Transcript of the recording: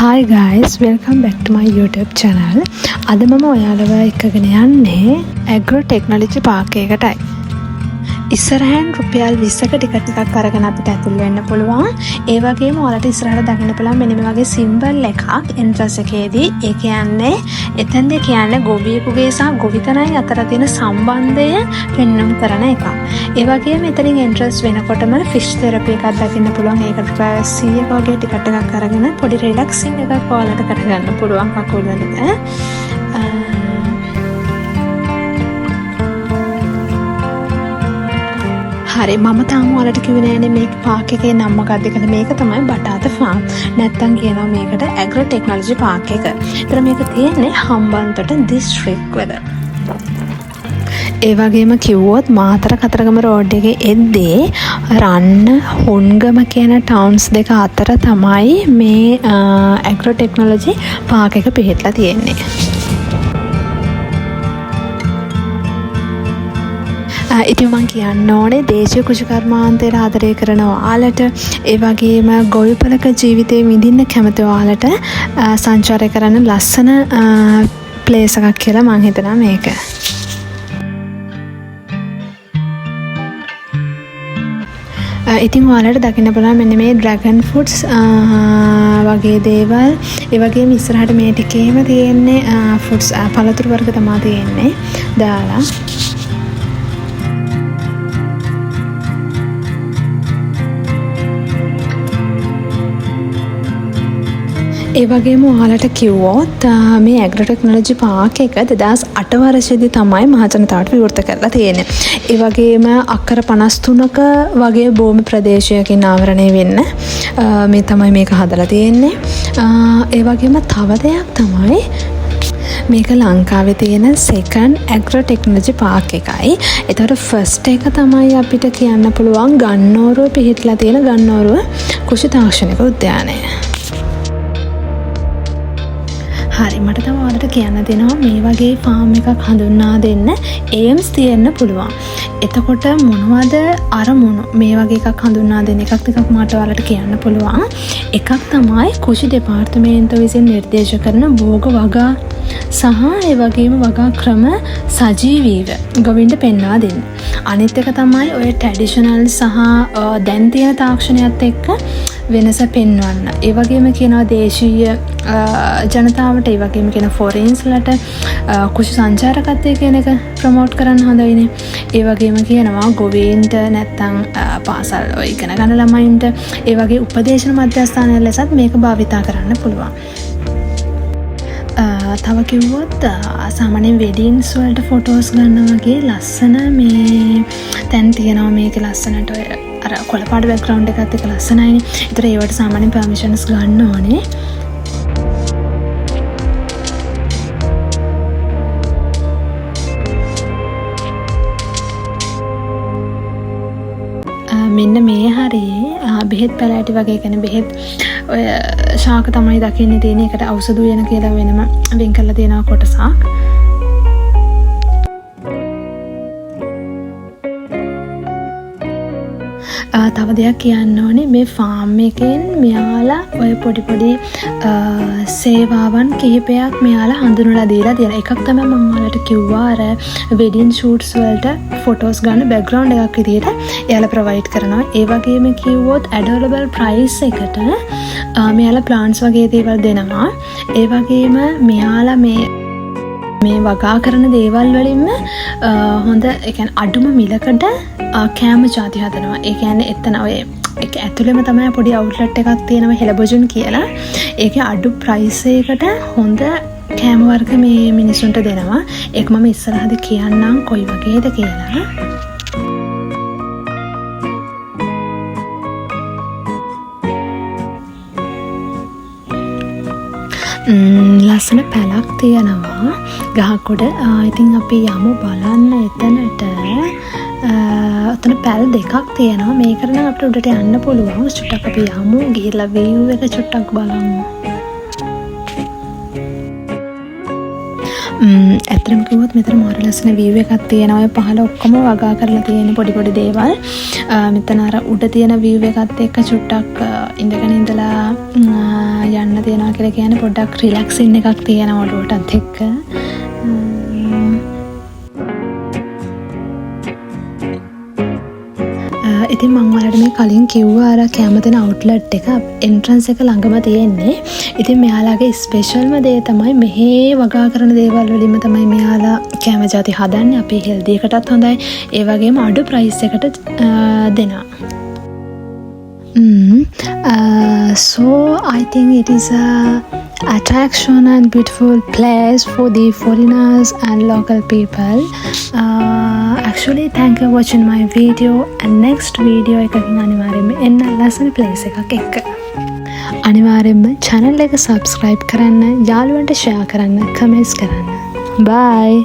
Hi guys, welcome back to my YouTube channel. අද මම ඔයාලව එක්කගෙන යන්නේ Agro Technology Park එකටයි. ඉස්සරහින් රුපියල් 20ක ටිකට් එකක් අරගෙන අපිට ඇතුල් වෙන්න පුළුවන්. ඒ වගේම ඔයාලට ඉස්සරහට දකින්න පුළුවන් මෙන්න මේ වගේ සිම්බල් එකක් එන්ට්‍රන්ස් එකේදී. ඒ කියන්නේ එතෙන්ද කියන්නේ ගොවියෙකුගේ සහ ගොවිතැනයි අතර තියෙන සම්බන්ධය පෙන්වන්න කරන එකක්. ඒ වගේම එතනින් එන්ට්‍රන්ස් වෙනකොටම ෆිෂ් තෙරපි එකක් දකින්න පුළුවන්. ඒකට රුපියල් 100ක වගේ ටිකට් එකක් අරගෙන පොඩි රිලැක්සින් එකක් ඔයාලට කරගන්න පුළුවන් කකුල් වලට. හරි මම තාම ඔයාලට කිව්වේ නෑනේ මේක පාක් එකේ නම මොකක්ද කියලා. මේක තමයි බටාත ෆාම්. නැත්තම් කියනවා මේකට ඇග්‍රෝ ටෙක්නොලොජි පාක් එක. ඒතර මේක තියෙන්නේ හම්බන්තොට දිස්ත්‍රික් වල. ඒ වගේම කිව්වොත් මාතර කතරගම රෝඩ් එකේ එද්දී රන්න හොන්ගම කියන ටවුන්ස් දෙක අතර තමයි මේ ඇග්‍රෝ ටෙක්නොලොජි පාක් එක පිහිටලා තියෙන්නේ. ඉතින් මම කියන්න ඕනේ දේශීය කෘෂිකර්මාන්තයට ආදරය කරන ඔයාලට ඒ වගේම ගොවිපලක ජීවිතේ විඳින්න කැමති ඔයාලට සංචාරය කරන්න ලස්සන ප්ලේස් එකක් කියලා මම හිතනවා මේක. ඉතින් ඔයාලට දකින්න පුළුවන් මෙන්න මේ ඩ්‍රැගන් ෆෘට්ස් වගේ දේවල්. ඒ වගේම ඉස්සරහට මේ ටිකේම තියෙන්නේ ෆෘට්ස් පළතුරු වර්ග තමයි තියෙන්නේ දාලා. ඒ වගේම ඔයාලට කිව්වොත් මේ ඇග්‍රෝ ටෙක්නොලොජි පාක් එක 2008 වර්ෂයේදී තමයි මහජනතාවට විවෘත කරලා තියෙන්නේ. ඒ වගේම අක්කර 53ක වගේ භූමි ප්‍රදේශයකින් ආවරණය වෙන්න මේ තමයි මේක හදලා තියෙන්නේ. ඒ වගේම තව දෙයක් තමයි මේක ලංකාවේ තියෙන සෙකන්ඩ් ඇග්‍රෝ ටෙක්නොලොජි පාක් එකයි. ඒතකොට ෆස්ට් එක තමයි අපිට කියන්න පුළුවන් ගන්නෝරුව පිහිටලා තියෙන ගන්නෝරුව කෘෂි තාක්ෂණික උද්‍යානය. හරි මට තව ඔයාලට කියන්න දෙනවා මේ වගේ ෆාම් එකක් හඳුන්වා දෙන්න ඒම්ස් තියෙන්න පුළුවන්. එතකොට මොනවද අරමුණු මේ වගේ එකක් හඳුන්වා දෙන්න එකක් ටිකක් මට ඔයාලට කියන්න පුළුවන්. එකක් තමයි කෘෂි දෙපාර්තමේන්තුව විසින් නිර්දේශ කරන භෝග වගා සහ ඒ වගේම වගා ක්‍රම සජීවීව ගොවින්ට පෙන්වා දෙන්න. අනිත් එක තමයි ඔය ට්‍රැඩිෂනල් සහ දැන් තියෙන තාක්ෂණයත් එක්ක වෙනස පෙන්වන්න. ඒ වගේම කියනවා දේශීය ජනතාවට ඒ වගේම කියන ෆොරෙන්ස්ලට කෘෂි සංචාරකත්වය කියන එක ප්‍රමෝට් කරන්න හොඳයිනේ. ඒ වගේම කියනවා ගොවීන්ට නැත්තම් පාසල් ඔය ඉගෙන ගන්න ළමයින්ට ඒ වගේ උපදේශන මධ්‍යස්ථානය ලෙසත් මේක භාවිතා කරන්න පුළුවන්. තව කිව්වොත් සාමාන්‍යයෙන් වෙඩින්ස් වලට ෆොටෝස් ගන්න වගේ ලස්සන මේ තැන් තියෙනවා මේක ලස්සනට ඔය අර කොළපාට බෑග්ග්‍රවුන්ඩ් එකත් එක්ක ලස්සනයිනේ. ඒතර ඒවට සාමාන්‍යයෙන් පර්මිෂන්ස් ගන්න ඕනේ. මෙන්න මේ හරියේ බෙහෙත් පැලෑටි වගේ කියන්නේ බෙහෙත් ඔය ශාක තමයි දකින්න තියෙන එකට ඖෂධ උයන කියලා වෙනම වෙන් කරලා තියෙනවා කොටසක්. තව දෙයක් කියන්න ඕනේ මේ ෆාම් එකෙන් මෙයාලා ඔය පොඩි පොඩි සේවාවන් කිහිපයක් මෙයාලා හඳුන්වලා දීලා තියෙනවා. එකක් තමයි මම ඔයාලට කිව්වා අර වෙඩින් ෂූට්ස් වලට ෆොටෝස් ගන්න බෑග්ග්‍රවුන්ඩ් එකක් විදියට එයාලා ප්‍රොවයිඩ් කරනවා. ඒ වගේම කිව්වොත් ඇඩෝරබල් ප්‍රයිස් එකට මෙයාලා ප්ලාන්ට්ස් වගේ දේවල් දෙනවා. ඒ වගේම මෙයාලා මේ වගා කරන දේවල් වලින්ම හොඳ ඒ කියන්නේ අඩුම මිලකට කෑම ಜಾති හදනවා. ඒ කියන්නේ එතන ඔය ඒක ඇතුළෙම තමයි පොඩි අවුට්ලට් එකක් තියෙනවා හෙලබොජුන් කියලා. ඒකේ අඩු ප්‍රයිස් එකකට හොඳ කෑම වර්ග මේ මිනිසුන්ට දෙනවා. ඒක මම ඉස්සරහදී කියන්නම් කොයි වගේද කියලා. ලස්සන පැලක් තියෙනවා ගහකොඩ. ඉතින් අපි යමු බලන්න එතනට. ඔතන පැල් දෙකක් තියෙනවා. මේකට නම් අපිට උඩට යන්න පුළුවන්. චුට්ටක් අපි යමු ගිහිල්ලා view එක චුට්ටක් බලමු. ඇත්තටම කිව්වොත් මෙතන මාර ලස්සන view එකක් තියෙනවා. ඔය පහළ ඔක්කොම වගා කරලා තියෙන පොඩි පොඩි දේවල්. මෙතන අර උඩ තියෙන view එකත් එක්ක චුට්ටක් ඉඳගෙන ඉඳලා යන්න තියනවා කියලා කියන්නේ පොඩ්ඩක් රිලැක්සින් එකක් තියෙනවා ඔළුවටත් එක්ක. ඉතින් මං ඔයාලට මේ කලින් කිව්වා අර කැම දෙන අවුට්ලට් එක එන්ට්‍රන්ස් එක ළඟම තියෙන්නේ. ඉතින් මෙයාලාගේ ස්පෙෂල්ම දේ තමයි මෙහි වගා කරන දේවල් වලින්ම තමයි මෙයාලා කැම ජාති හදන්නේ. අපි හෙල්දි එකටත් හොඳයි. ඒ වගේම අඩු ප්‍රයිස් එකට දෙනවා. So I think it is a attraction and beautiful place for the foreigners and local people. Actually thank you for watching my video and next video එකකින් අනිවාර්යෙන්ම එන්න ලස්සන place එකක් එක්ක. අනිවාර්යෙන්ම channel එක subscribe කරන්න, යාළුවන්ට share කරන්න, comments කරන්න. Bye.